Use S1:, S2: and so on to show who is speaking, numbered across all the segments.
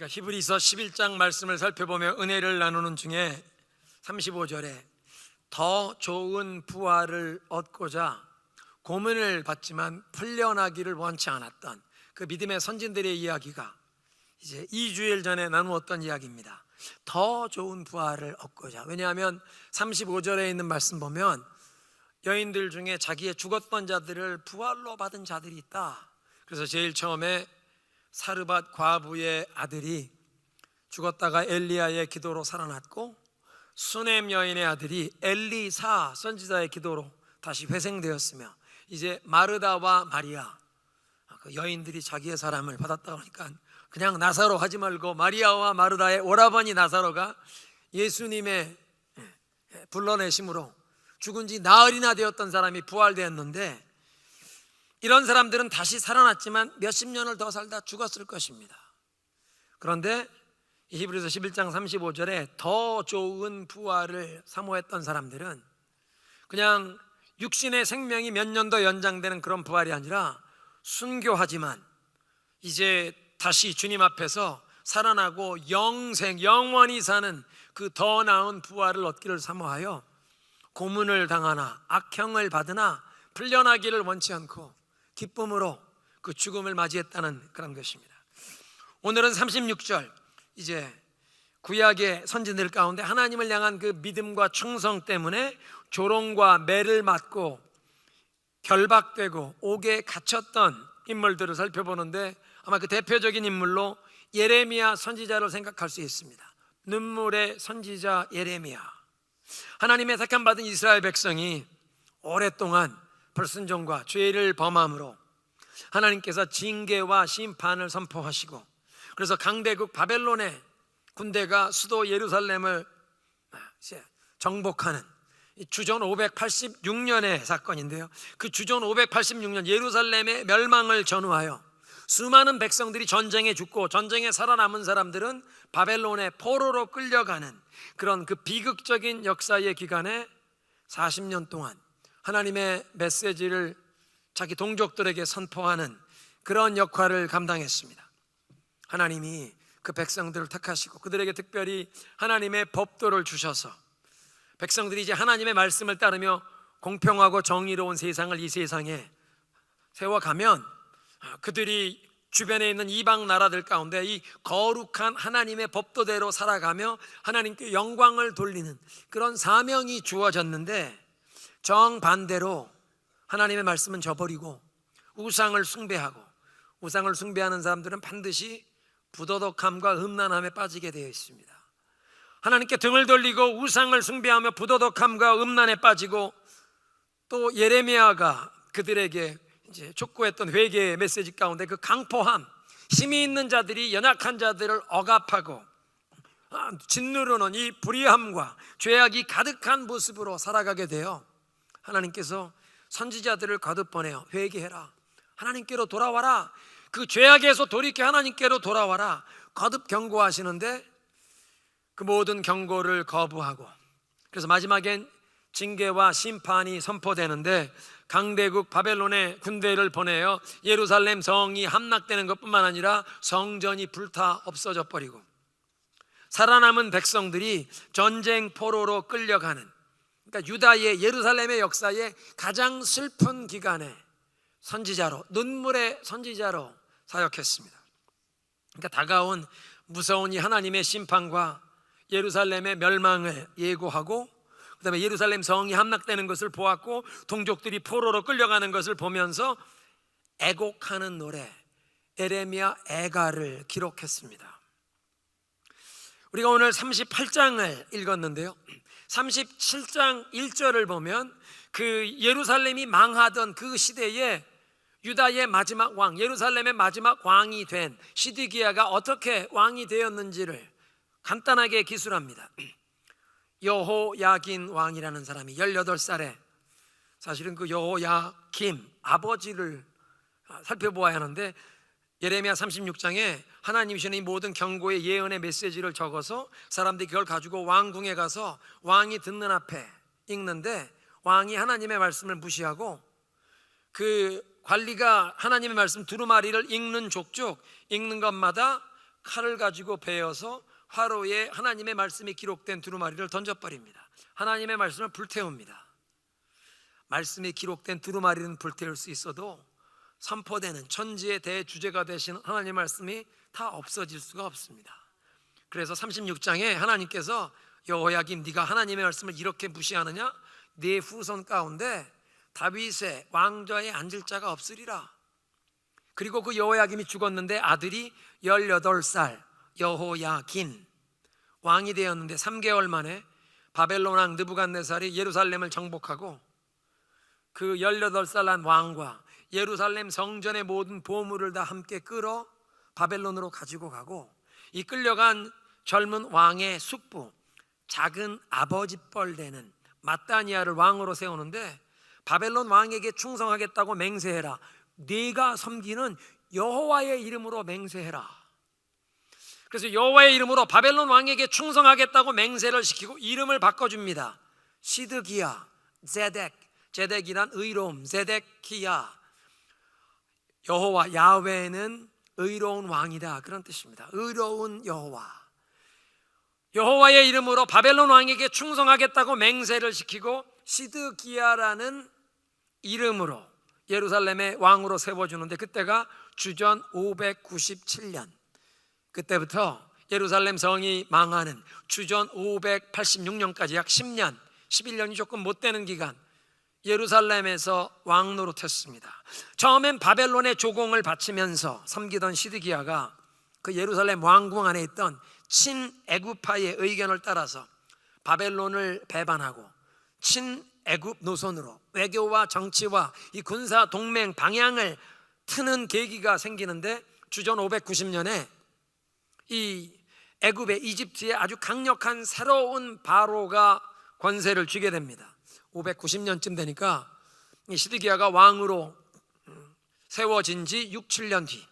S1: 그러니까 히브리서 11장 말씀을 살펴보며 은혜를 나누는 중에 35절에 더 좋은 부활을 얻고자 고문을 받지만 풀려나기를 원치 않았던 그 믿음의 선진들의 이야기가 이제 2주일 전에 나누었던 이야기입니다. 더 좋은 부활을 얻고자. 왜냐하면 35절에 있는 말씀 보면 여인들 중에 자기의 죽었던 자들을 부활로 받은 자들이 있다. 그래서 제일 처음에 사르밧 과부의 아들이 죽었다가 엘리야의 기도로 살아났고, 수넴 여인의 아들이 엘리사 선지자의 기도로 다시 회생되었으며, 이제 마르다와 마리아, 그 여인들이 자기의 사람을 받았다고 하니까 그냥 나사로 하지 말고 마리아와 마르다의 오라버니 나사로가 예수님의 불러내심으로 죽은 지 나흘이나 되었던 사람이 부활되었는데, 이런 사람들은 다시 살아났지만 몇십 년을 더 살다 죽었을 것입니다. 그런데 히브리서 11장 35절에 더 좋은 부활을 사모했던 사람들은 그냥 육신의 생명이 몇 년 더 연장되는 그런 부활이 아니라 순교하지만 이제 다시 주님 앞에서 살아나고 영원히 사는 그 더 나은 부활을 얻기를 사모하여 고문을 당하나 악형을 받으나 풀려나기를 원치 않고 기쁨으로 그 죽음을 맞이했다는 그런 것입니다. 오늘은 36절, 이제 구약의 선지들 가운데 하나님을 향한 그 믿음과 충성 때문에 조롱과 매를 맞고 결박되고 옥에 갇혔던 인물들을 살펴보는데, 아마 그 대표적인 인물로 예레미야 선지자를 생각할 수 있습니다. 눈물의 선지자 예레미야. 하나님의 택함 받은 이스라엘 백성이 오랫동안 불순종과 죄를 범함으로 하나님께서 징계와 심판을 선포하시고, 그래서 강대국 바벨론의 군대가 수도 예루살렘을 정복하는 주전 586년의 사건인데요, 그 주전 586년 예루살렘의 멸망을 전후하여 수많은 백성들이 전쟁에 죽고 전쟁에 살아남은 사람들은 바벨론의 포로로 끌려가는 그런 그 비극적인 역사의 기간에 40년 동안 하나님의 메시지를 자기 동족들에게 선포하는 그런 역할을 감당했습니다. 하나님이 그 백성들을 택하시고 그들에게 특별히 하나님의 법도를 주셔서 백성들이 이제 하나님의 말씀을 따르며 공평하고 정의로운 세상을 이 세상에 세워가면 그들이 주변에 있는 이방 나라들 가운데 이 거룩한 하나님의 법도대로 살아가며 하나님께 영광을 돌리는 그런 사명이 주어졌는데, 정반대로 하나님의 말씀은 저버리고 우상을 숭배하고, 우상을 숭배하는 사람들은 반드시 부도덕함과 음란함에 빠지게 되어 있습니다. 하나님께 등을 돌리고 우상을 숭배하며 부도덕함과 음란에 빠지고, 또 예레미야가 그들에게 이제 촉구했던 회개의 메시지 가운데 그 강포함, 힘이 있는 자들이 연약한 자들을 억압하고 짓누르는 이 불의함과 죄악이 가득한 모습으로 살아가게 되어 하나님께서 선지자들을 거듭 보내어 회개해라, 하나님께로 돌아와라, 그 죄악에서 돌이켜 하나님께로 돌아와라 거듭 경고하시는데, 그 모든 경고를 거부하고, 그래서 마지막엔 징계와 심판이 선포되는데, 강대국 바벨론의 군대를 보내어 예루살렘 성이 함락되는 것뿐만 아니라 성전이 불타 없어져 버리고 살아남은 백성들이 전쟁 포로로 끌려가는, 그러니까 유다의 예루살렘의 역사에 가장 슬픈 기간에 선지자로, 눈물의 선지자로 사역했습니다. 그러니까 다가온 무서운 이 하나님의 심판과 예루살렘의 멸망을 예고하고, 그 다음에 예루살렘 성이 함락되는 것을 보았고 동족들이 포로로 끌려가는 것을 보면서 애곡하는 노래 에레미야 애가를 기록했습니다. 우리가 오늘 38장을 읽었는데요, 37장 1절을 보면 그 예루살렘이 망하던 그 시대에 유다의 마지막 왕, 예루살렘의 마지막 왕이 된 시드기야가 어떻게 왕이 되었는지를 간단하게 기술합니다. 여호야긴 왕이라는 사람이 18살에, 사실은 그 여호야김 아버지를 살펴보아야 하는데, 예레미야 36장에 하나님이 주신 이 모든 경고의 예언의 메시지를 적어서 사람들이 그걸 가지고 왕궁에 가서 왕이 듣는 앞에 읽는데, 왕이 하나님의 말씀을 무시하고 그 관리가 하나님의 말씀 두루마리를 읽는 족족 읽는 것마다 칼을 가지고 베어서 화로에 하나님의 말씀이 기록된 두루마리를 던져버립니다. 하나님의 말씀을 불태웁니다. 말씀이 기록된 두루마리는 불태울 수 있어도 선포되는 천지의 대주제가 되신 하나님의 말씀이 다 없어질 수가 없습니다. 그래서 36장에 하나님께서 여호야김, 네가 하나님의 말씀을 이렇게 무시하느냐? 네 후손 가운데 다윗의 왕좌에 앉을 자가 없으리라. 그리고 그 여호야김이 죽었는데 아들이 18살 여호야긴 왕이 되었는데 3개월 만에 바벨론 왕 느부갓네살이 예루살렘을 정복하고 그 18살 난 왕과 예루살렘 성전의 모든 보물을 다 함께 끌어 바벨론으로 가지고 가고, 이 끌려간 젊은 왕의 숙부 작은 아버지뻘 되는 마따니아를 왕으로 세우는데, 바벨론 왕에게 충성하겠다고 맹세해라. 네가 섬기는 여호와의 이름으로 맹세해라. 그래서 여호와의 이름으로 바벨론 왕에게 충성하겠다고 맹세를 시키고 이름을 바꿔줍니다. 시드기야, 제덱, 제덱이란 의로움, 제데키야, 여호와, 야훼는 의로운 왕이다, 그런 뜻입니다. 의로운 여호와. 여호와의 이름으로 바벨론 왕에게 충성하겠다고 맹세를 시키고 시드기야라는 이름으로 예루살렘의 왕으로 세워주는데, 그때가 주전 597년, 그때부터 예루살렘 성이 망하는 주전 586년까지 약 10년, 11년이 조금 못 되는 기간 예루살렘에서 왕 노릇했습니다. 처음엔 바벨론의 조공을 바치면서 섬기던 시드기야가 그 예루살렘 왕궁 안에 있던 친애굽파의 의견을 따라서 바벨론을 배반하고 친애굽 노선으로 외교와 정치와 이 군사 동맹 방향을 트는 계기가 생기는데, 주전 590년에 이 애굽의 이집트에 아주 강력한 새로운 바로가 권세를 쥐게 됩니다. 590년쯤 되니까 이 시드기야가 왕으로 세워진 지 6, 7년 뒤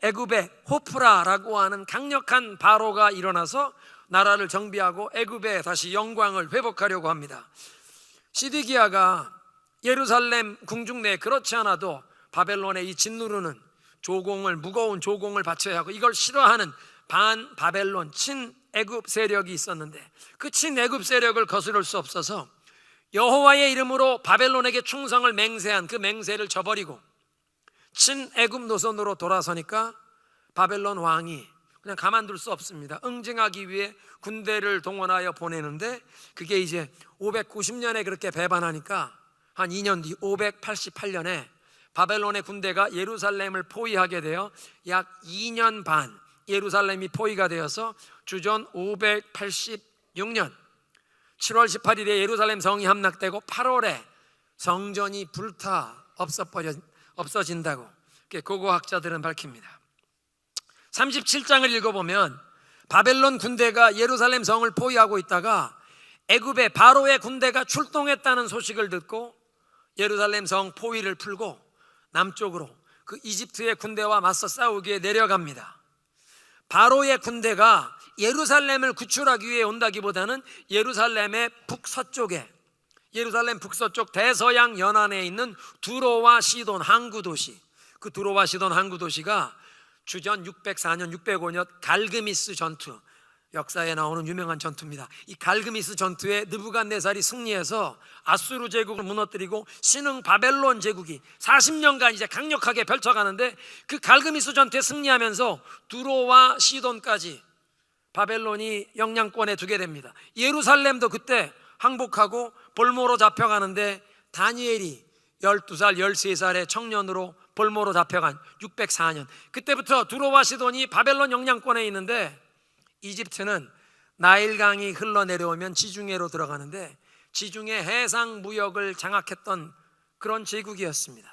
S1: 애굽의 호프라라고 하는 강력한 바로가 일어나서 나라를 정비하고 애굽에 다시 영광을 회복하려고 합니다. 시드기야가 예루살렘 궁중 내에 그렇지 않아도 바벨론의 이 짓누르는 조공을, 무거운 조공을 바쳐야 하고 이걸 싫어하는 반 바벨론 친애굽 세력이 있었는데, 그 친애굽 세력을 거스를 수 없어서 여호와의 이름으로 바벨론에게 충성을 맹세한 그 맹세를 저버리고 친애굽 노선으로 돌아서니까 바벨론 왕이 그냥 가만둘 수 없습니다. 응징하기 위해 군대를 동원하여 보내는데, 그게 이제 590년에 그렇게 배반하니까 한 2년 뒤 588년에 바벨론의 군대가 예루살렘을 포위하게 되어 약 2년 반 예루살렘이 포위가 되어서 주전 586년 7월 18일에 예루살렘 성이 함락되고 8월에 성전이 불타 없어진다고 고고학자들은 밝힙니다. 37장을 읽어보면 바벨론 군대가 예루살렘 성을 포위하고 있다가 애굽의 바로의 군대가 출동했다는 소식을 듣고 예루살렘 성 포위를 풀고 남쪽으로 그 이집트의 군대와 맞서 싸우기에 내려갑니다. 바로의 군대가 예루살렘을 구출하기 위해 온다기보다는 예루살렘의 북서쪽에, 예루살렘 북서쪽 대서양 연안에 있는 두로와 시돈 항구 도시, 그 두로와 시돈 항구 도시가 주전 604년 605년 갈그미스 전투, 역사에 나오는 유명한 전투입니다. 이 갈그미스 전투에 느부갓네살이 승리해서 아수르 제국을 무너뜨리고 신흥 바벨론 제국이 40년간 이제 강력하게 펼쳐가는데, 그 갈그미스 전투에 승리하면서 두로와 시돈까지 바벨론이 영향권에 두게 됩니다. 예루살렘도 그때 항복하고 볼모로 잡혀가는데, 다니엘이 12살 13살의 청년으로 볼모로 잡혀간 604년, 그때부터 두로와 시돈이 바벨론 영향권에 있는데, 이집트는 나일강이 흘러내려오면 지중해로 들어가는데 지중해 해상 무역을 장악했던 그런 제국이었습니다.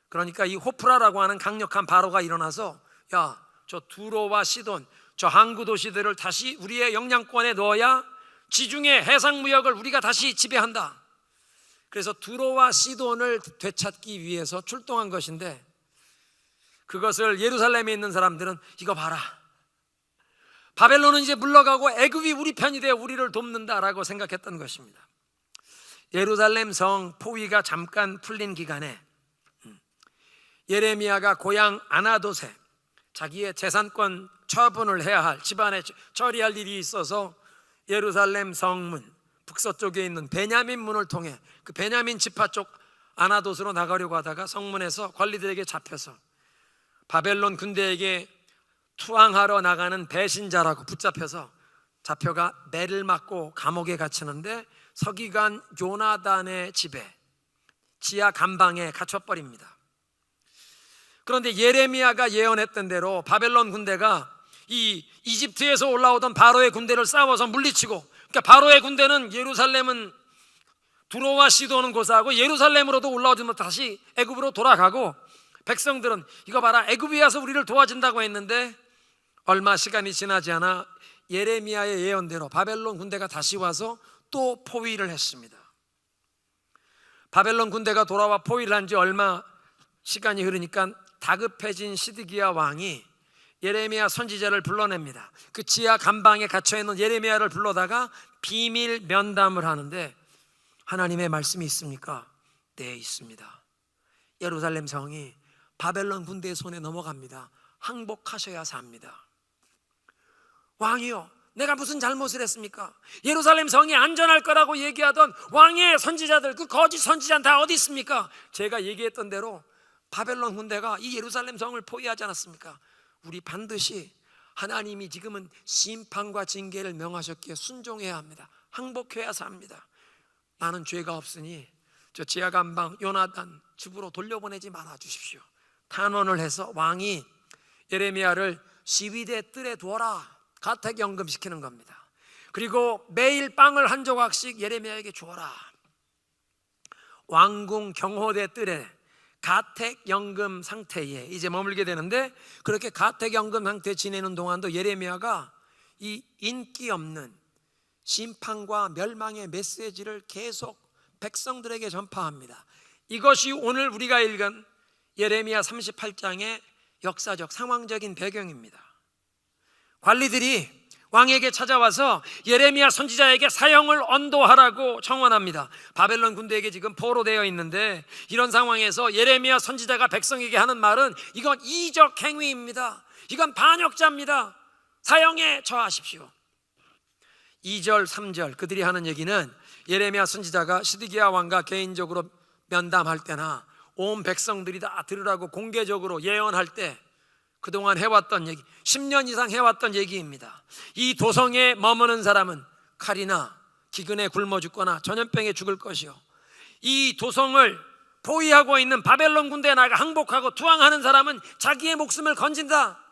S1: 그러니까 이 호프라라고 하는 강력한 바로가 일어나서, 야, 저 두로와 시돈, 저 항구 도시들을 다시 우리의 영향권에 넣어야 지중해 해상 무역을 우리가 다시 지배한다. 그래서 두로와 시돈을 되찾기 위해서 출동한 것인데, 그것을 예루살렘에 있는 사람들은 이거 봐라, 바벨론은 이제 물러가고 애굽이 우리 편이 되어 우리를 돕는다라고 생각했던 것입니다. 예루살렘 성 포위가 잠깐 풀린 기간에 예레미야가 고향 아나돗에 자기의 재산권 처분을 해야 할, 집안에 처리할 일이 있어서 예루살렘 성문 북서쪽에 있는 베냐민 문을 통해 그 베냐민 지파 쪽 아나돗으로 나가려고 하다가 성문에서 관리들에게 잡혀서 바벨론 군대에게 투항하러 나가는 배신자라고 붙잡혀서 잡혀가 매를 맞고 감옥에 갇히는데 서기관 요나단의 집에 지하 감방에 갇혀버립니다. 그런데 예레미야가 예언했던 대로 바벨론 군대가 이 이집트에서 올라오던 바로의 군대를 싸워서 물리치고, 그러니까 바로의 군대는 예루살렘은 두로와 시도는 고사하고 예루살렘으로도 올라오지 못 다시 애굽으로 돌아가고, 백성들은 이거 봐라, 애굽에 와서 우리를 도와준다고 했는데 얼마 시간이 지나지 않아 예레미야의 예언대로 바벨론 군대가 다시 와서 또 포위를 했습니다. 바벨론 군대가 돌아와 포위를 한 지 얼마 시간이 흐르니까 다급해진 시드기야 왕이 예레미야 선지자를 불러냅니다. 그 지하 감방에 갇혀있는 예레미야를 불러다가 비밀 면담을 하는데, 하나님의 말씀이 있습니까? 네, 있습니다. 예루살렘 성이 바벨론 군대의 손에 넘어갑니다. 항복하셔야 삽니다. 왕이요, 내가 무슨 잘못을 했습니까? 예루살렘 성이 안전할 거라고 얘기하던 왕의 선지자들, 그 거짓 선지자는 다 어디 있습니까? 제가 얘기했던 대로 바벨론 군대가 이 예루살렘 성을 포위하지 않았습니까? 우리 반드시 하나님이 지금은 심판과 징계를 명하셨기에 순종해야 합니다. 항복해야 삽니다. 나는 죄가 없으니 저 지하 감방 요나단 집으로 돌려보내지 말아 주십시오. 탄원을 해서 왕이 예레미야를 시위대 뜰에 두어라, 가택연금 시키는 겁니다. 그리고 매일 빵을 한 조각씩 예레미야에게 주어라. 왕궁 경호대 뜰에 가택연금 상태에 이제 머물게 되는데, 그렇게 가택연금 상태에 지내는 동안도 예레미야가 이 인기 없는 심판과 멸망의 메시지를 계속 백성들에게 전파합니다. 이것이 오늘 우리가 읽은 예레미야 38장의 역사적 상황적인 배경입니다. 관리들이 왕에게 찾아와서 예레미야 선지자에게 사형을 언도하라고 청원합니다. 바벨론 군대에게 지금 포로되어 있는데, 이런 상황에서 예레미야 선지자가 백성에게 하는 말은 이건 이적 행위입니다. 이건 반역자입니다. 사형에 처하십시오. 2절 3절 그들이 하는 얘기는 예레미야 선지자가 시드기야 왕과 개인적으로 면담할 때나 온 백성들이 다 들으라고 공개적으로 예언할 때 그동안 해왔던 얘기, 10년 이상 해왔던 얘기입니다. 이 도성에 머무는 사람은 칼이나 기근에 굶어 죽거나 전염병에 죽을 것이요, 이 도성을 포위하고 있는 바벨론 군대에 나가 항복하고 투항하는 사람은 자기의 목숨을 건진다.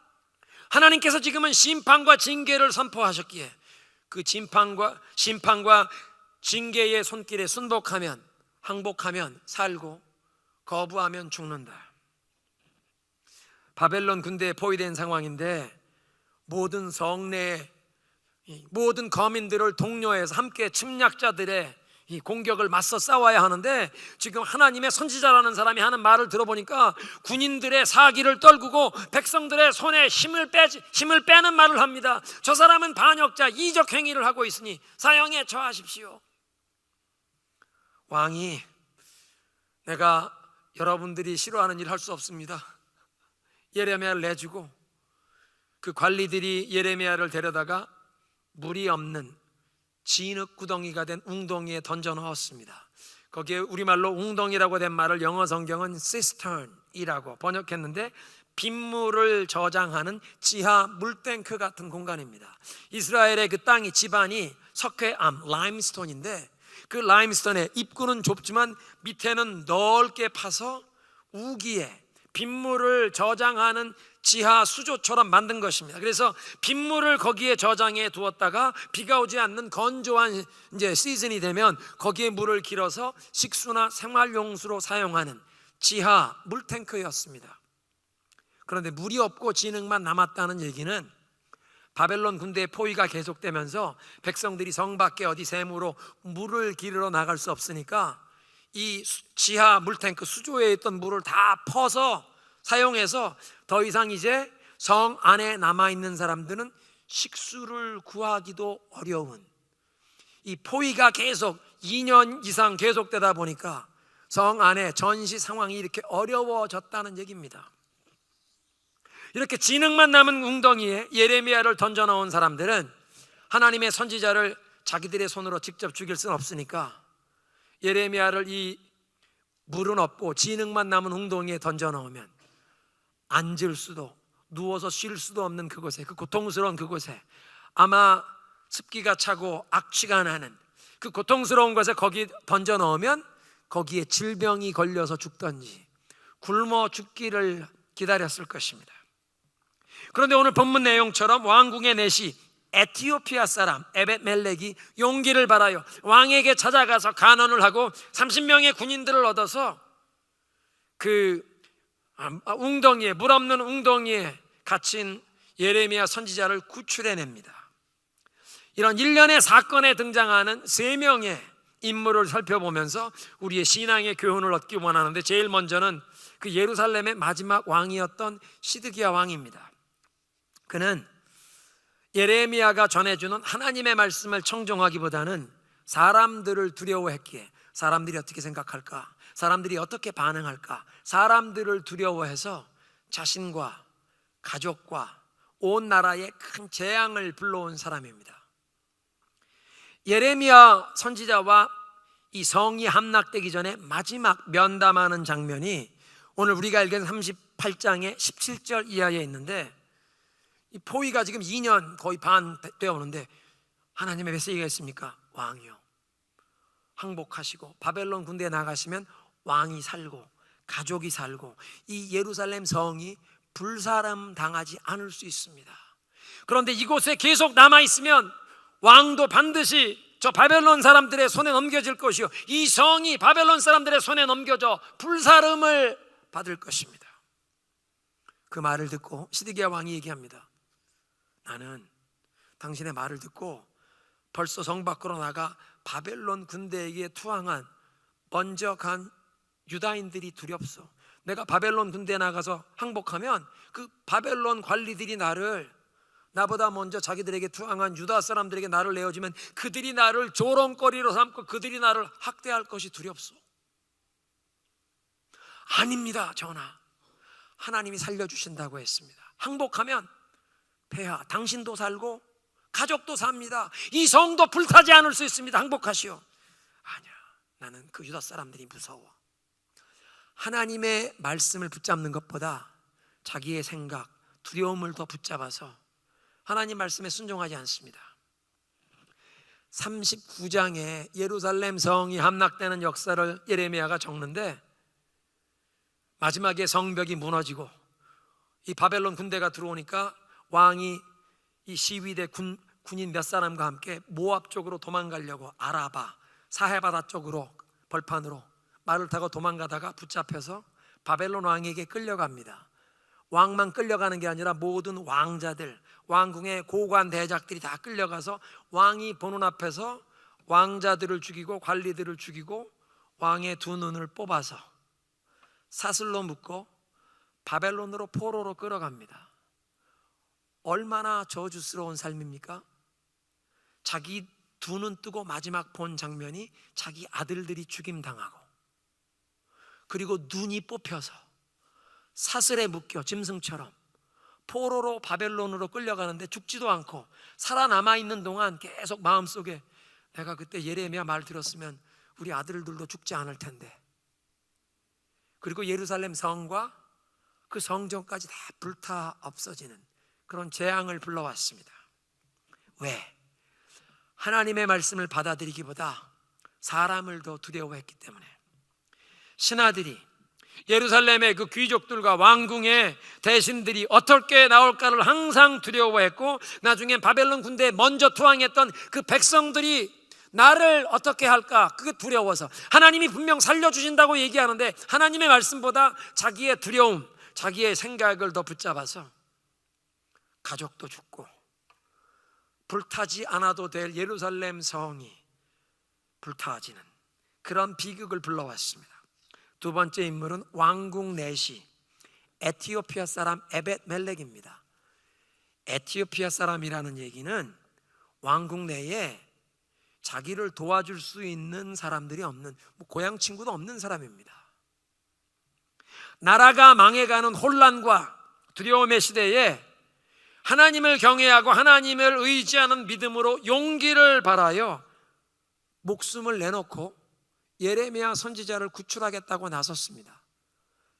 S1: 하나님께서 지금은 심판과 징계를 선포하셨기에 그 심판과 징계의 손길에 순복하면, 항복하면 살고 거부하면 죽는다. 바벨론 군대에 포위된 상황인데, 모든 성내에 모든 거민들을 독려해서 함께 침략자들의 이 공격을 맞서 싸워야 하는데, 지금 하나님의 선지자라는 사람이 하는 말을 들어보니까 군인들의 사기를 떨구고 백성들의 손에 힘을 빼는 말을 합니다. 저 사람은 반역자, 이적 행위를 하고 있으니 사형에 처하십시오. 왕이 내가 여러분들이 싫어하는 일 할 수 없습니다. 예레미야를 내주고 그 관리들이 예레미야를 데려다가 물이 없는 진흙 구덩이가 된 웅덩이에 던져 넣었습니다. 거기에 우리말로 웅덩이라고 된 말을 영어 성경은 cistern이라고 번역했는데, 빗물을 저장하는 지하 물탱크 같은 공간입니다. 이스라엘의 그 땅이 지반이 석회암, 라임스톤인데, 그 라임스톤의 입구는 좁지만 밑에는 넓게 파서 우기에 빗물을 저장하는 지하 수조처럼 만든 것입니다. 그래서 빗물을 거기에 저장해 두었다가 비가 오지 않는 건조한 이제 시즌이 되면 거기에 물을 길어서 식수나 생활용수로 사용하는 지하 물탱크였습니다. 그런데 물이 없고 진흙만 남았다는 얘기는 바벨론 군대의 포위가 계속되면서 백성들이 성 밖에 어디 샘으로 물을 기르러 나갈 수 없으니까 이 지하 물탱크 수조에 있던 물을 다 퍼서 사용해서 더 이상 이제 성 안에 남아있는 사람들은 식수를 구하기도 어려운, 이 포위가 계속 2년 이상 계속되다 보니까 성 안에 전시 상황이 이렇게 어려워졌다는 얘기입니다. 이렇게 진흙만 남은 웅덩이에 예레미야를 던져놓은 사람들은 하나님의 선지자를 자기들의 손으로 직접 죽일 수는 없으니까 예레미야를 이 물은 없고 진흙만 남은 웅덩이에 던져놓으면 앉을 수도 누워서 쉴 수도 없는 그곳에, 그 고통스러운 그곳에, 아마 습기가 차고 악취가 나는 그 고통스러운 곳에 거기 던져 넣으면 거기에 질병이 걸려서 죽던지 굶어 죽기를 기다렸을 것입니다. 그런데 오늘 본문 내용처럼 왕궁의 내시 에티오피아 사람 에벳멜렉이 용기를 발하여 왕에게 찾아가서 간언을 하고 30명의 군인들을 얻어서 그 웅덩이에, 물 없는 웅덩이에 갇힌 예레미야 선지자를 구출해냅니다. 이런 일련의 사건에 등장하는 3명의 인물을 살펴보면서 우리의 신앙의 교훈을 얻기 원하는데, 제일 먼저는 그 예루살렘의 마지막 왕이었던 시드기야 왕입니다. 그는 예레미야가 전해주는 하나님의 말씀을 청종하기보다는 사람들을 두려워했기에 사람들이 어떻게 생각할까, 사람들이 어떻게 반응할까, 사람들을 두려워해서 자신과 가족과 온 나라에 큰 재앙을 불러온 사람입니다. 예레미야 선지자와 이 성이 함락되기 전에 마지막 면담하는 장면이 오늘 우리가 읽은 38장의 17절 이하에 있는데, 이 포위가 지금 2년 거의 반 되어 오는데 하나님의 메시지가 있습니까? 왕이요, 항복하시고 바벨론 군대에 나가시면 왕이 살고 가족이 살고 이 예루살렘 성이 불사름 당하지 않을 수 있습니다. 그런데 이곳에 계속 남아있으면 왕도 반드시 저 바벨론 사람들의 손에 넘겨질 것이요, 이 성이 바벨론 사람들의 손에 넘겨져 불사름을 받을 것입니다. 그 말을 듣고 시드기야 왕이 얘기합니다. 나는 당신의 말을 듣고 벌써 성 밖으로 나가 바벨론 군대에게 투항한 먼저 간 유다인들이 두렵소. 내가 바벨론 군대에 나가서 항복하면 그 바벨론 관리들이 나보다 먼저 자기들에게 투항한 유다 사람들에게 나를 내어주면 그들이 나를 조롱거리로 삼고 그들이 나를 학대할 것이 두렵소. 아닙니다, 전하. 하나님이 살려주신다고 했습니다. 항복하면 폐하, 당신도 살고 가족도 삽니다. 이 성도 불타지 않을 수 있습니다. 항복하시오. 아니야, 나는 그 유다 사람들이 무서워. 하나님의 말씀을 붙잡는 것보다 자기의 생각, 두려움을 더 붙잡아서 하나님 말씀에 순종하지 않습니다. 39장에 예루살렘 성이 함락되는 역사를 예레미야가 적는데, 마지막에 성벽이 무너지고 이 바벨론 군대가 들어오니까 왕이 이 시위대 군인 몇 사람과 함께 모압 쪽으로 도망가려고 아라바, 사해바다 쪽으로 벌판으로 말을 타고 도망가다가 붙잡혀서 바벨론 왕에게 끌려갑니다. 왕만 끌려가는 게 아니라 모든 왕자들, 왕궁의 고관 대작들이 다 끌려가서 왕이 보는 앞에서 왕자들을 죽이고 관리들을 죽이고 왕의 2눈을 뽑아서 사슬로 묶고 바벨론으로 포로로 끌어갑니다. 얼마나 저주스러운 삶입니까? 자기 2눈 뜨고 마지막 본 장면이 자기 아들들이 죽임당하고, 그리고 눈이 뽑혀서 사슬에 묶여 짐승처럼 포로로 바벨론으로 끌려가는데 죽지도 않고 살아남아 있는 동안 계속 마음속에 내가 그때 예레미야 말 들었으면 우리 아들들도 죽지 않을 텐데, 그리고 예루살렘 성과 그 성전까지 다 불타 없어지는 그런 재앙을 불러왔습니다. 왜? 하나님의 말씀을 받아들이기보다 사람을 더 두려워했기 때문에. 신하들이 예루살렘의 그 귀족들과 왕궁의 대신들이 어떻게 나올까를 항상 두려워했고, 나중에 바벨론 군대에 먼저 투항했던 그 백성들이 나를 어떻게 할까, 그게 두려워서 하나님이 분명 살려주신다고 얘기하는데 하나님의 말씀보다 자기의 두려움, 자기의 생각을 더 붙잡아서 가족도 죽고 불타지 않아도 될 예루살렘 성이 불타지는 그런 비극을 불러왔습니다. 두 번째 인물은 왕궁 내시 에티오피아 사람 에벳멜렉입니다. 에티오피아 사람이라는 얘기는 왕궁 내에 자기를 도와줄 수 있는 사람들이 없는, 고향 친구도 없는 사람입니다. 나라가 망해가는 혼란과 두려움의 시대에 하나님을 경외하고 하나님을 의지하는 믿음으로 용기를 발하여 목숨을 내놓고 예레미야 선지자를 구출하겠다고 나섰습니다.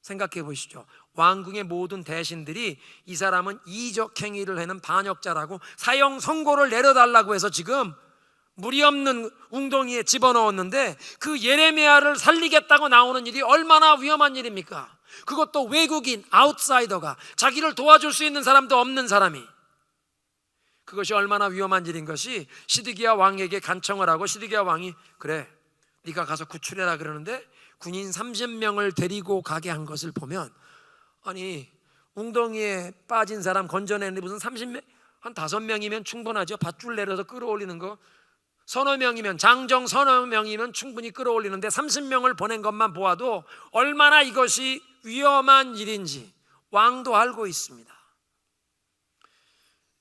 S1: 생각해 보시죠. 왕궁의 모든 대신들이 이 사람은 이적 행위를 하는 반역자라고 사형 선고를 내려달라고 해서 지금 물이 없는 웅덩이에 집어넣었는데, 그 예레미야를 살리겠다고 나오는 일이 얼마나 위험한 일입니까? 그것도 외국인, 아웃사이더가, 자기를 도와줄 수 있는 사람도 없는 사람이. 그것이 얼마나 위험한 일인 것이 시드기야 왕에게 간청을 하고, 시드기야 왕이 그래 네가 가서 구출해라 그러는데 군인 30명을 데리고 가게 한 것을 보면, 아니 웅덩이에 빠진 사람 건져내는데 무슨 30명, 한 5명이면 충분하죠. 밧줄 내려서 끌어올리는 거 서너 명이면, 장정 서너 명이면 충분히 끌어올리는데 30명을 보낸 것만 보아도 얼마나 이것이 위험한 일인지 왕도 알고 있습니다.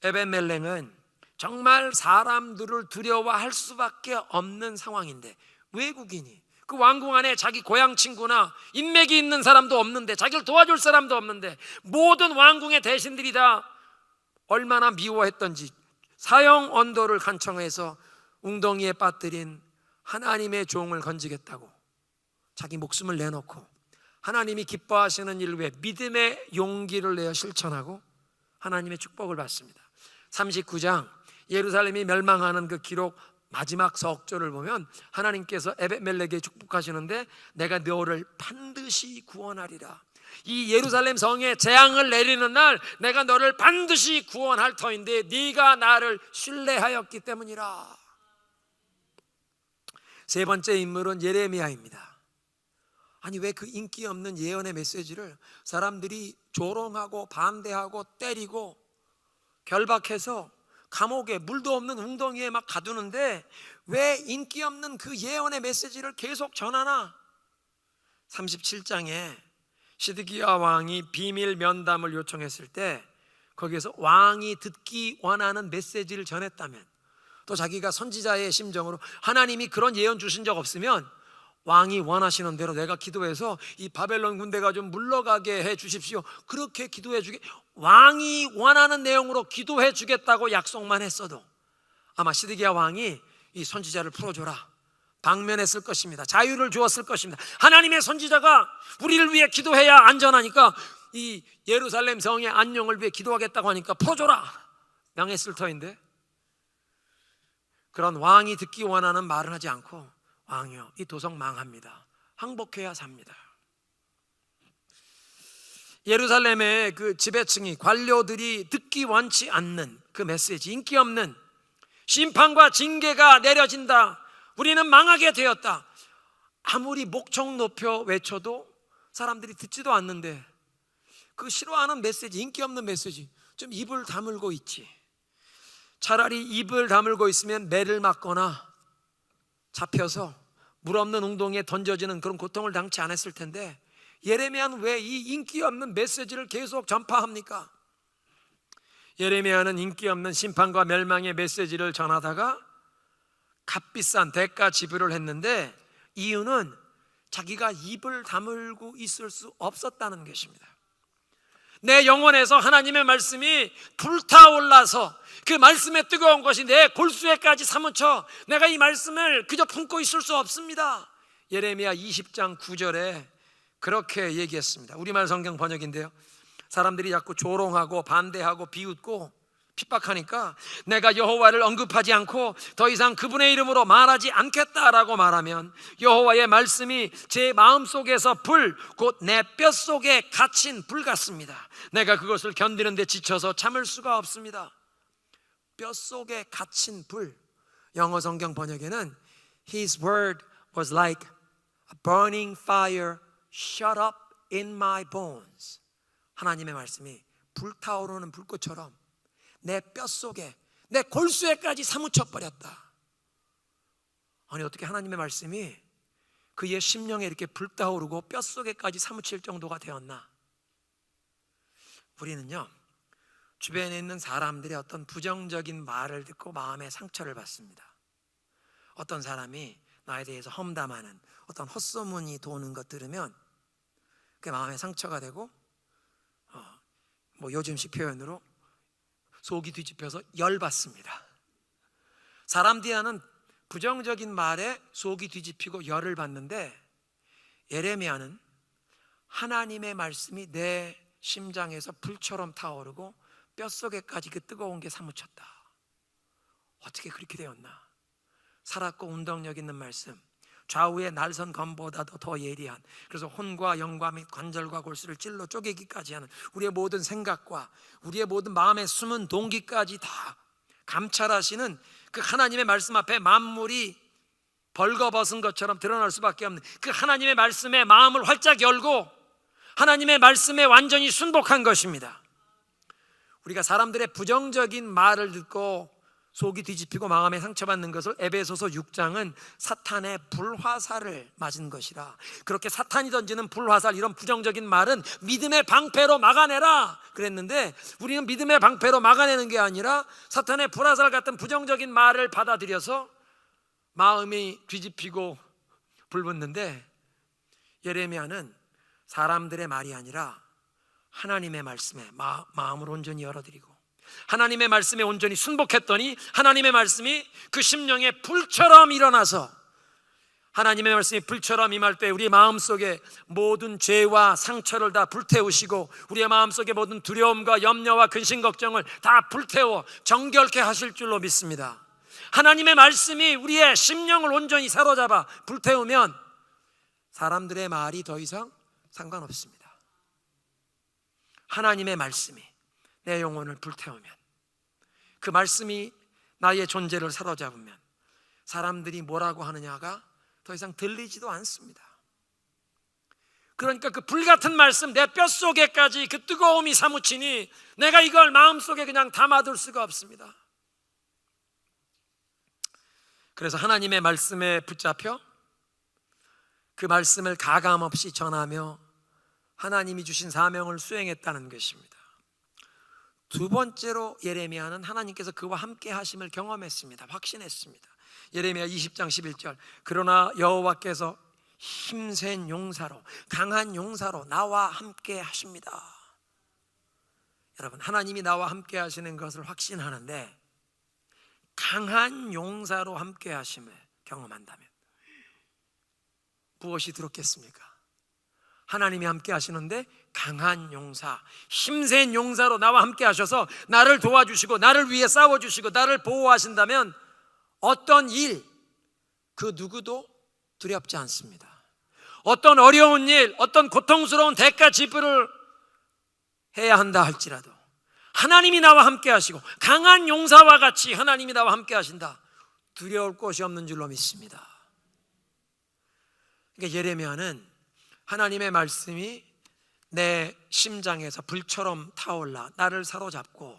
S1: 에벤멜렉은 정말 사람들을 두려워할 수밖에 없는 상황인데, 외국인이 그 왕궁 안에 자기 고향 친구나 인맥이 있는 사람도 없는데, 자기를 도와줄 사람도 없는데, 모든 왕궁의 대신들이 다 얼마나 미워했던지 사형 언도를 간청해서 웅덩이에 빠뜨린 하나님의 종을 건지겠다고 자기 목숨을 내놓고 하나님이 기뻐하시는 일 외에 믿음의 용기를 내어 실천하고 하나님의 축복을 받습니다. 39장 예루살렘이 멸망하는 그 기록 마지막 석절을 보면 하나님께서 에벳멜렉에게 축복하시는데, 내가 너를 반드시 구원하리라. 이 예루살렘 성에 재앙을 내리는 날 내가 너를 반드시 구원할 터인데 네가 나를 신뢰하였기 때문이라. 세 번째 인물은 예레미야입니다. 아니 왜 그 인기 없는 예언의 메시지를 사람들이 조롱하고 반대하고 때리고 결박해서 감옥에, 물도 없는 웅덩이에 막 가두는데 왜 인기 없는 그 예언의 메시지를 계속 전하나? 37장에 시드기야 왕이 비밀 면담을 요청했을 때 거기에서 왕이 듣기 원하는 메시지를 전했다면, 또 자기가 선지자의 심정으로 하나님이 그런 예언 주신 적 없으면 왕이 원하시는 대로 내가 기도해서 이 바벨론 군대가 좀 물러가게 해 주십시오, 그렇게 기도해 주게, 왕이 원하는 내용으로 기도해 주겠다고 약속만 했어도 아마 시드기야 왕이 이 선지자를 풀어줘라 방면했을 것입니다. 자유를 주었을 것입니다. 하나님의 선지자가 우리를 위해 기도해야 안전하니까 이 예루살렘 성의 안녕을 위해 기도하겠다고 하니까 풀어줘라 명했을 터인데, 그런 왕이 듣기 원하는 말을 하지 않고 왕이여 이 도성 망합니다, 항복해야 삽니다. 예루살렘의 그 지배층이, 관료들이 듣기 원치 않는 그 메시지, 인기 없는 심판과 징계가 내려진다, 우리는 망하게 되었다, 아무리 목청 높여 외쳐도 사람들이 듣지도 않는데 그 싫어하는 메시지, 인기 없는 메시지 좀 입을 다물고 있지. 차라리 입을 다물고 있으면 매를 맞거나 잡혀서 물 없는 웅덩이에 던져지는 그런 고통을 당치 않았을 텐데, 예레미야는 왜 이 인기 없는 메시지를 계속 전파합니까? 예레미야는 인기 없는 심판과 멸망의 메시지를 전하다가 값비싼 대가 지불을 했는데, 이유는 자기가 입을 다물고 있을 수 없었다는 것입니다. 내 영혼에서 하나님의 말씀이 불타올라서 그 말씀의 뜨거운 것이 내 골수에까지 사무쳐 내가 이 말씀을 그저 품고 있을 수 없습니다. 예레미야 20장 9절에 그렇게 얘기했습니다. 우리말 성경 번역인데요, 사람들이 자꾸 조롱하고 반대하고 비웃고 핍박하니까 내가 여호와를 언급하지 않고 더 이상 그분의 이름으로 말하지 않겠다라고 말하면 여호와의 말씀이 제 마음속에서 불, 곧 내 뼛속에 갇힌 불 같습니다. 내가 그것을 견디는데 지쳐서 참을 수가 없습니다. 뼛속에 갇힌 불, 영어 성경 번역에는 His word was like a burning fire shut up in my bones. 하나님의 말씀이 불타오르는 불꽃처럼 내 뼛속에, 내 골수에까지 사무쳐 버렸다. 아니 어떻게 하나님의 말씀이 그의 심령에 이렇게 불타오르고 뼛속에까지 사무칠 정도가 되었나? 우리는요, 주변에 있는 사람들의 어떤 부정적인 말을 듣고 마음에 상처를 받습니다. 어떤 사람이 나에 대해서 험담하는 어떤 헛소문이 도는 것 들으면 그게 마음에 상처가 되고 요즘식 표현으로 속이 뒤집혀서 열받습니다. 사람들이 하는 부정적인 말에 속이 뒤집히고 열을 받는데, 예레미야는 하나님의 말씀이 내 심장에서 불처럼 타오르고 뼛속에까지 그 뜨거운 게 사무쳤다. 어떻게 그렇게 되었나? 살았고 운동력 있는 말씀, 좌우의 날선 검보다도 더 예리한, 그래서 혼과 영과 및 관절과 골수를 찔러 쪼개기까지 하는 우리의 모든 생각과 우리의 모든 마음의 숨은 동기까지 다 감찰하시는 그 하나님의 말씀 앞에 만물이 벌거벗은 것처럼 드러날 수밖에 없는 그 하나님의 말씀에 마음을 활짝 열고 하나님의 말씀에 완전히 순복한 것입니다. 우리가 사람들의 부정적인 말을 듣고 속이 뒤집히고 마음에 상처받는 것을 에베소서 6장은 사탄의 불화살을 맞은 것이라, 그렇게 사탄이 던지는 불화살, 이런 부정적인 말은 믿음의 방패로 막아내라 그랬는데, 우리는 믿음의 방패로 막아내는 게 아니라 사탄의 불화살 같은 부정적인 말을 받아들여서 마음이 뒤집히고 불붙는데, 예레미야는 사람들의 말이 아니라 하나님의 말씀에 마음을 온전히 열어드리고 하나님의 말씀에 온전히 순복했더니 하나님의 말씀이 그 심령에 불처럼 일어나서, 하나님의 말씀이 불처럼 임할 때 우리 마음속에 모든 죄와 상처를 다 불태우시고 우리의 마음속에 모든 두려움과 염려와 근심 걱정을 다 불태워 정결케 하실 줄로 믿습니다. 하나님의 말씀이 우리의 심령을 온전히 사로잡아 불태우면 사람들의 말이 더 이상 상관없습니다. 하나님의 말씀이 내 영혼을 불태우면, 그 말씀이 나의 존재를 사로잡으면 사람들이 뭐라고 하느냐가 더 이상 들리지도 않습니다. 그러니까 그 불같은 말씀, 내 뼛속에까지 그 뜨거움이 사무치니 내가 이걸 마음속에 그냥 담아둘 수가 없습니다. 그래서 하나님의 말씀에 붙잡혀 그 말씀을 가감없이 전하며 하나님이 주신 사명을 수행했다는 것입니다. 두 번째로 예레미야는 하나님께서 그와 함께 하심을 경험했습니다. 확신했습니다. 예레미야 20장 11절, 그러나 여호와께서 힘센 용사로, 강한 용사로 나와 함께 하십니다. 여러분, 하나님이 나와 함께 하시는 것을 확신하는데 강한 용사로 함께 하심을 경험한다면 무엇이 두렵겠습니까? 하나님이 함께 하시는데 강한 용사, 힘센 용사로 나와 함께 하셔서 나를 도와주시고 나를 위해 싸워주시고 나를 보호하신다면 어떤 일, 그 누구도 두렵지 않습니다. 어떤 어려운 일, 어떤 고통스러운 대가 지불을 해야 한다 할지라도 하나님이 나와 함께 하시고 강한 용사와 같이 하나님이 나와 함께 하신다, 두려울 것이 없는 줄로 믿습니다. 그러니까 예레미야는 하나님의 말씀이 내 심장에서 불처럼 타올라 나를 사로잡고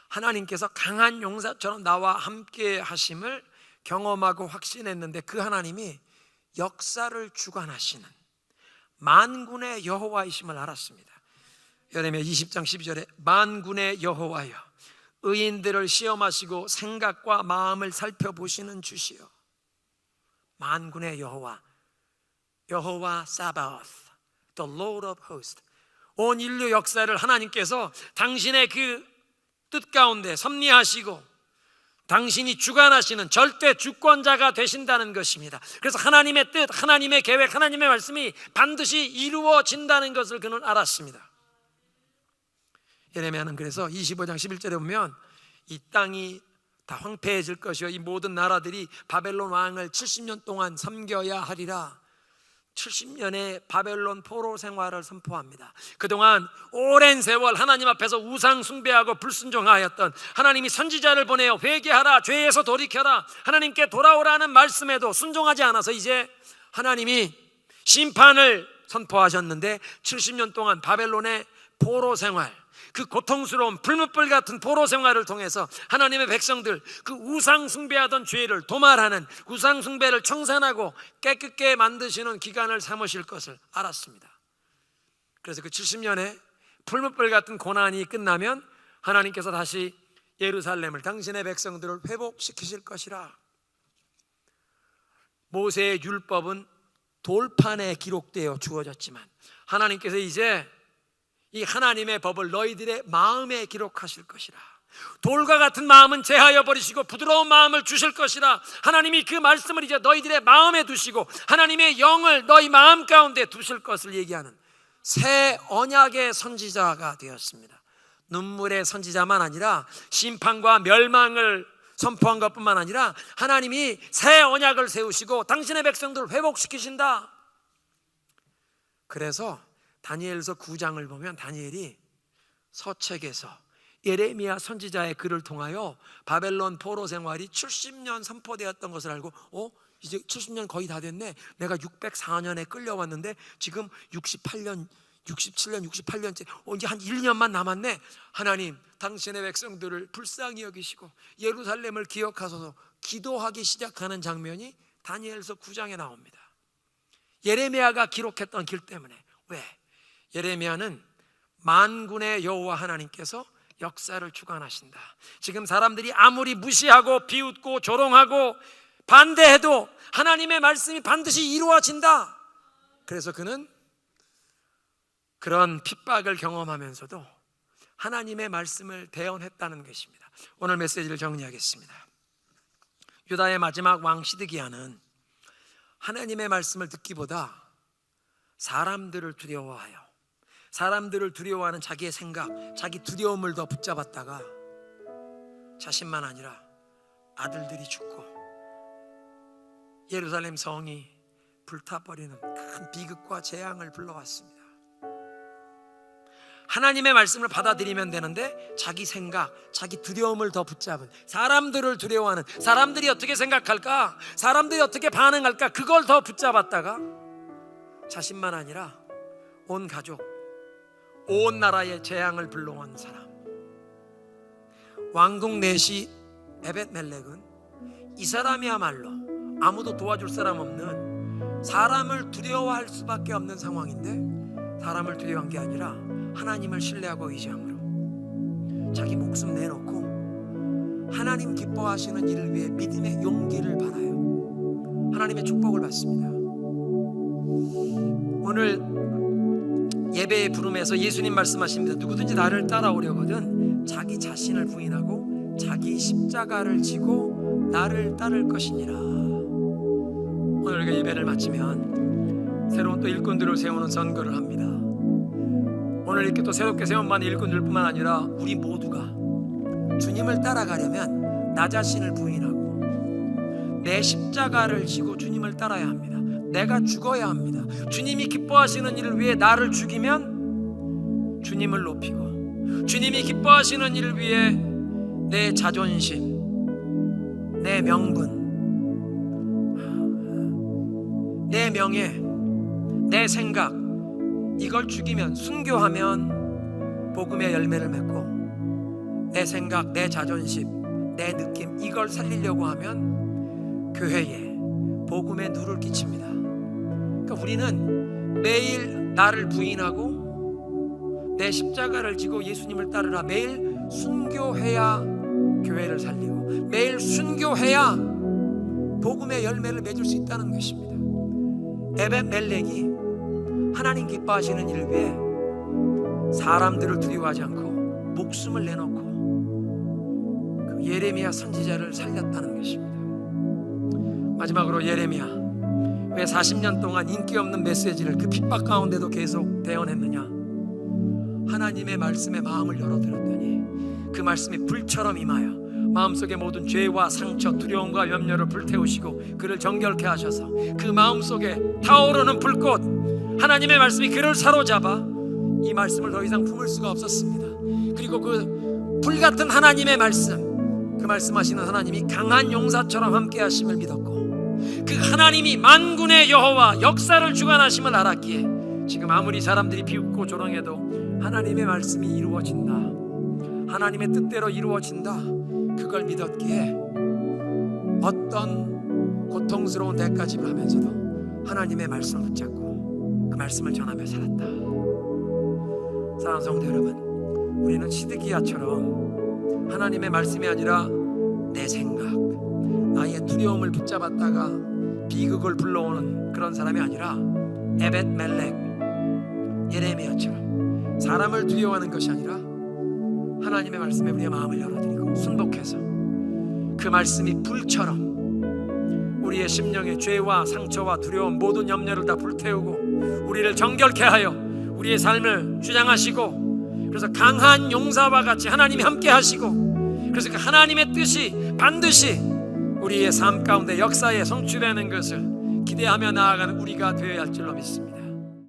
S1: 하나님께서 강한 용사처럼 나와 함께 하심을 경험하고 확신했는데, 그 하나님이 역사를 주관하시는 만군의 여호와이심을 알았습니다. 예레미야 20장 12절에 만군의 여호와여, 의인들을 시험하시고 생각과 마음을 살펴보시는 주시여. 만군의 여호와, 여호와 사바오스, The Lord of Hosts, 온 인류 역사를 하나님께서 당신의 그 뜻 가운데 섭리하시고 당신이 주관하시는 절대 주권자가 되신다는 것입니다. 그래서 하나님의 뜻, 하나님의 계획, 하나님의 말씀이 반드시 이루어진다는 것을 그는 알았습니다. 예레미야는 그래서 25장 11절에 보면 이 땅이 다 황폐해질 것이요 이 모든 나라들이 바벨론 왕을 70년 동안 섬겨야 하리라. 70년의 바벨론 포로 생활을 선포합니다. 그동안 오랜 세월 하나님 앞에서 우상 숭배하고 불순종하였던, 하나님이 선지자를 보내어 회개하라, 죄에서 돌이켜라, 하나님께 돌아오라는 말씀에도 순종하지 않아서 이제 하나님이 심판을 선포하셨는데 70년 동안 바벨론의 포로 생활, 그 고통스러운 불무불 같은 포로 생활을 통해서 하나님의 백성들 그 우상 숭배하던 죄를 도말하는, 우상 숭배를 청산하고 깨끗게 만드시는 기간을 삼으실 것을 알았습니다. 그래서 그 70년의 불무불 같은 고난이 끝나면 하나님께서 다시 예루살렘을, 당신의 백성들을 회복시키실 것이라. 모세의 율법은 돌판에 기록되어 주어졌지만 하나님께서 이제 이 하나님의 법을 너희들의 마음에 기록하실 것이라. 돌과 같은 마음은 제하여 버리시고 부드러운 마음을 주실 것이라. 하나님이 그 말씀을 이제 너희들의 마음에 두시고 하나님의 영을 너희 마음 가운데 두실 것을 얘기하는 새 언약의 선지자가 되었습니다. 눈물의 선지자만 아니라 심판과 멸망을 선포한 것뿐만 아니라 하나님이 새 언약을 세우시고 당신의 백성들을 회복시키신다. 그래서 다니엘서 9장을 보면 다니엘이 서책에서 예레미야 선지자의 글을 통하여 바벨론 포로 생활이 70년 선포되었던 것을 알고 이제 70년 거의 다 됐네. 내가 604년에 끌려왔는데 지금 67년 68년째 이제 한 1년만 남았네. 하나님 당신의 백성들을 불쌍히 여기시고 예루살렘을 기억하소서 기도하기 시작하는 장면이 다니엘서 9장에 나옵니다. 예레미야가 기록했던 길 때문에. 왜? 예레미야는 만군의 여호와 하나님께서 역사를 주관하신다. 지금 사람들이 아무리 무시하고 비웃고 조롱하고 반대해도 하나님의 말씀이 반드시 이루어진다. 그래서 그는 그런 핍박을 경험하면서도 하나님의 말씀을 대언했다는 것입니다. 오늘 메시지를 정리하겠습니다. 유다의 마지막 왕 시드기야는 하나님의 말씀을 듣기보다 사람들을 두려워하여 사람들을 두려워하는 자기의 생각, 자기 두려움을 더 붙잡았다가 자신만 아니라 아들들이 죽고 예루살렘 성이 불타버리는 큰 비극과 재앙을 불러왔습니다. 하나님의 말씀을 받아들이면 되는데 자기 생각, 자기 두려움을 더 붙잡은, 사람들을 두려워하는, 사람들이 어떻게 생각할까, 사람들이 어떻게 반응할까, 그걸 더 붙잡았다가 자신만 아니라 온 가족, 온 나라의 재앙을 불러온 사람. 왕궁 내시 에벳멜렉은 이 사람이야말로 아무도 도와줄 사람 없는, 사람을 두려워할 수밖에 없는 상황인데 사람을 두려워한 게 아니라 하나님을 신뢰하고 의지함으로 자기 목숨 내놓고 하나님 기뻐하시는 일을 위해 믿음의 용기를 받아요. 하나님의 축복을 받습니다. 오늘 예배의 부름에서 예수님 말씀하십니다. 누구든지 나를 따라오려거든 자기 자신을 부인하고 자기 십자가를 지고 나를 따를 것이니라. 오늘 우리가 예배를 마치면 새로운 또 일꾼들을 세우는 선거를 합니다. 오늘 이렇게 또 새롭게 세운 많은 일꾼들뿐만 아니라 우리 모두가 주님을 따라가려면 나 자신을 부인하고 내 십자가를 지고 주님을 따라야 합니다. 내가 죽어야 합니다. 주님이 기뻐하시는 일을 위해 나를 죽이면 주님을 높이고, 주님이 기뻐하시는 일을 위해 내 자존심, 내 명분, 내 명예, 내 생각, 이걸 죽이면, 순교하면 복음의 열매를 맺고, 내 생각, 내 자존심, 내 느낌, 이걸 살리려고 하면 교회에 복음의 누를 끼칩니다. 그러니까 우리는 매일 나를 부인하고 내 십자가를 지고 예수님을 따르라. 매일 순교해야 교회를 살리고, 매일 순교해야 복음의 열매를 맺을 수 있다는 것입니다. 에벳멜렉이 하나님 기뻐하시는 일을 위해 사람들을 두려워하지 않고 목숨을 내놓고 그 예레미야 선지자를 살렸다는 것입니다. 마지막으로 예레미야, 왜 40년 동안 인기 없는 메시지를 그 핍박 가운데도 계속 대언했느냐? 하나님의 말씀에 마음을 열어드렸더니 그 말씀이 불처럼 임하여 마음속의 모든 죄와 상처, 두려움과 염려를 불태우시고 그를 정결케 하셔서 그 마음속에 타오르는 불꽃, 하나님의 말씀이 그를 사로잡아 이 말씀을 더 이상 품을 수가 없었습니다. 그리고 그 불같은 하나님의 말씀, 그 말씀하시는 하나님이 강한 용사처럼 함께 하심을 믿었고, 그 하나님이 만군의 여호와 역사를 주관하심을 알았기에 지금 아무리 사람들이 비웃고 조롱해도 하나님의 말씀이 이루어진다, 하나님의 뜻대로 이루어진다, 그걸 믿었기에 어떤 고통스러운 데까지 지불하면서도 하나님의 말씀을 붙잡고 그 말씀을 전하며 살았다. 사랑하는 성도 여러분, 우리는 시드기야처럼 하나님의 말씀이 아니라 내 생각, 나의 두려움을 붙잡았다가 비극을 불러오는 그런 사람이 아니라 에벳멜렉, 예레미야처럼 사람을 두려워하는 것이 아니라 하나님의 말씀에 우리의 마음을 열어드리고 순복해서 그 말씀이 불처럼 우리의 심령의 죄와 상처와 두려움 모든 염려를 다 불태우고 우리를 정결케 하여 우리의 삶을 주장하시고, 그래서 강한 용사와 같이 하나님이 함께 하시고, 그래서 그 하나님의 뜻이 반드시 우리의 삶 가운데 역사에 성취되는 것을 기대하며 나아가는 우리가 되어야 할 줄로 믿습니다.